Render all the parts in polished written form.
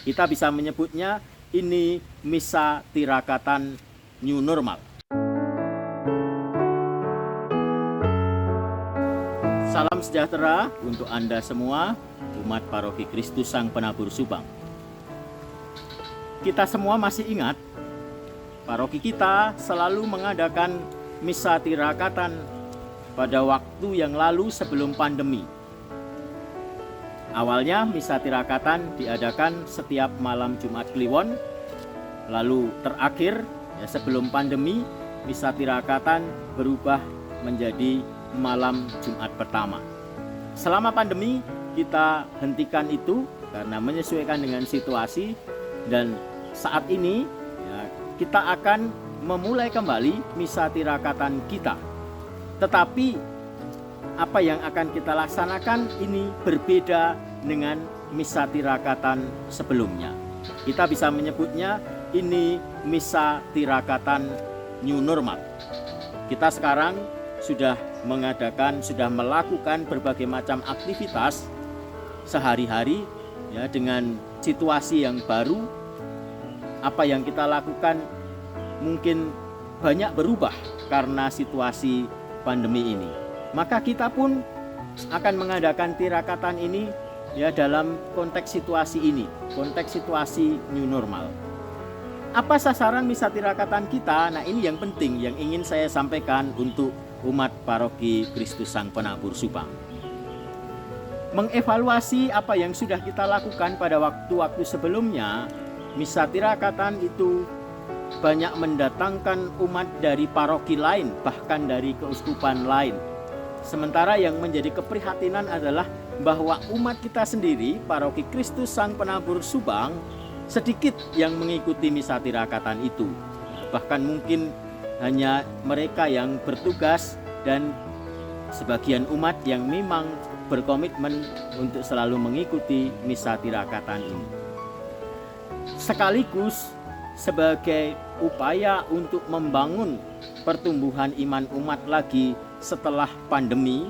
Kita bisa menyebutnya ini misa tirakatan new normal. Salam sejahtera untuk Anda semua, umat Paroki Kristus Sang Penabur Subang. Kita semua masih ingat, paroki kita selalu mengadakan misa tirakatan pada waktu yang lalu sebelum pandemi. Awalnya misa tirakatan diadakan setiap malam Jumat Kliwon, lalu terakhir sebelum pandemi misa tirakatan berubah menjadi malam Jumat pertama. Selama pandemi kita hentikan itu karena menyesuaikan dengan situasi, dan saat ini kita akan memulai kembali misa tirakatan kita. Tetapi apa yang akan kita laksanakan ini berbeda dengan misa tirakatan sebelumnya. Kita bisa menyebutnya ini misa tirakatan new normal. Kita sekarang sudah melakukan berbagai macam aktivitas sehari-hari dengan situasi yang baru. Apa yang kita lakukan mungkin banyak berubah karena situasi pandemi ini. Maka kita pun akan mengadakan tirakatan ini dalam konteks situasi ini, konteks situasi new normal. Apa sasaran misa tirakatan kita? Nah, ini yang penting yang ingin saya sampaikan untuk umat Paroki Kristus Sang Penabur Subang. Mengevaluasi apa yang sudah kita lakukan pada waktu-waktu sebelumnya, misa tirakatan itu banyak mendatangkan umat dari paroki lain, bahkan dari keuskupan lain. Sementara yang menjadi keprihatinan adalah bahwa umat kita sendiri, Paroki Kristus Sang Penabur Subang, sedikit yang mengikuti misa tirakatan itu. Bahkan mungkin hanya mereka yang bertugas dan sebagian umat yang memang berkomitmen untuk selalu mengikuti misa tirakatan ini. Sekaligus sebagai upaya untuk membangun pertumbuhan iman umat lagi setelah pandemi,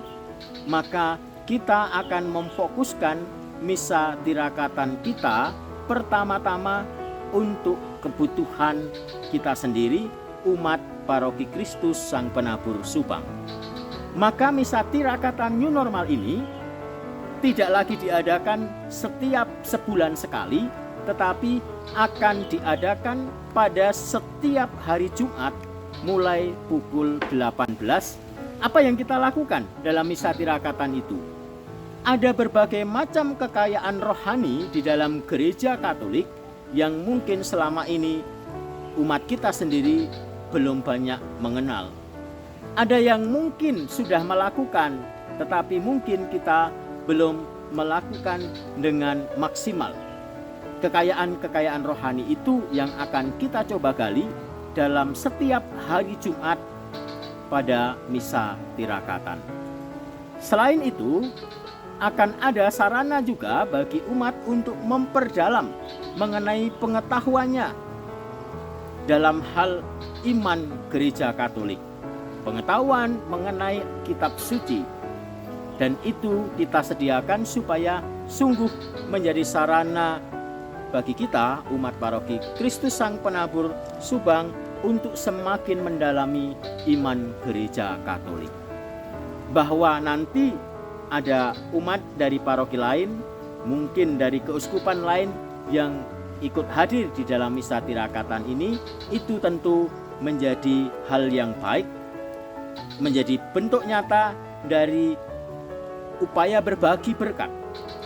maka kita akan memfokuskan misa tirakatan kita pertama-tama untuk kebutuhan kita sendiri, umat Paroki Kristus Sang Penabur Subang. Maka misa tirakatan new normal ini tidak lagi diadakan setiap sebulan sekali, tetapi akan diadakan pada setiap hari Jumat mulai pukul 18. Apa yang kita lakukan dalam misa tirakatan itu? Ada berbagai macam kekayaan rohani di dalam gereja Katolik yang mungkin selama ini umat kita sendiri belum banyak mengenal. Ada yang mungkin sudah melakukan, tetapi mungkin kita belum melakukan dengan maksimal. Kekayaan-kekayaan rohani itu yang akan kita coba gali dalam setiap hari Jumat pada misa tirakatan. Selain itu, akan ada sarana juga bagi umat untuk memperdalam mengenai pengetahuannya dalam hal iman gereja Katolik, pengetahuan mengenai kitab suci, dan itu kita sediakan supaya sungguh menjadi sarana bagi kita umat Paroki Kristus Sang Penabur Subang untuk semakin mendalami iman gereja Katolik. Bahwa nanti ada umat dari paroki lain, mungkin dari keuskupan lain yang ikut hadir di dalam misa tirakatan ini, itu tentu menjadi hal yang baik, menjadi bentuk nyata dari upaya berbagi berkat,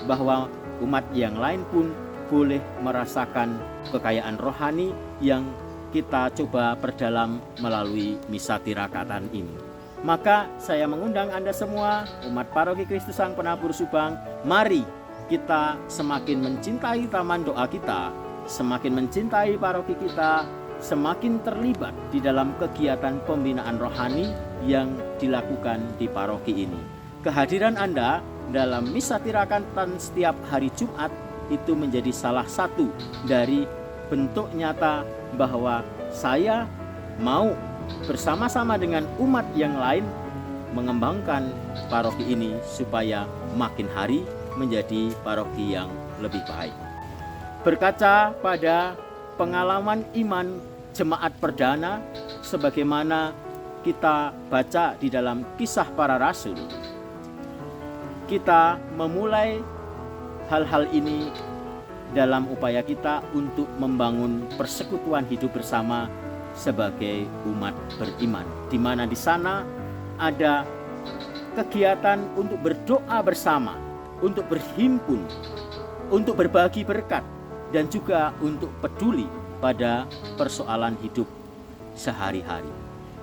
bahwa umat yang lain pun boleh merasakan kekayaan rohani yang kita coba perdalam melalui misa tirakatan ini. Maka saya mengundang Anda semua, umat Paroki Kristus Sang Penabur Subang, mari kita semakin mencintai taman doa kita, semakin mencintai paroki kita, semakin terlibat di dalam kegiatan pembinaan rohani yang dilakukan di paroki ini. Kehadiran Anda dalam misa tirakatan setiap hari Jumat itu menjadi salah satu dari bentuk nyata bahwa saya mau bersama-sama dengan umat yang lain mengembangkan paroki ini supaya makin hari menjadi paroki yang lebih baik. berkaca pada pengalaman iman jemaat perdana sebagaimana kita baca di dalam Kisah Para Rasul. Kita memulai hal-hal ini dalam upaya kita untuk membangun persekutuan hidup bersama sebagai umat beriman, di mana di sana ada kegiatan untuk berdoa bersama, untuk berhimpun, untuk berbagi berkat, dan juga untuk peduli pada persoalan hidup sehari-hari.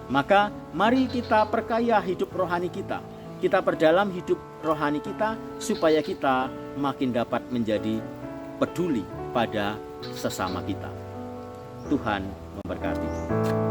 Maka mari kita perkaya hidup rohani kita, kita perdalam hidup rohani kita supaya kita makin dapat menjadi peduli pada sesama kita. Tuhan memberkati.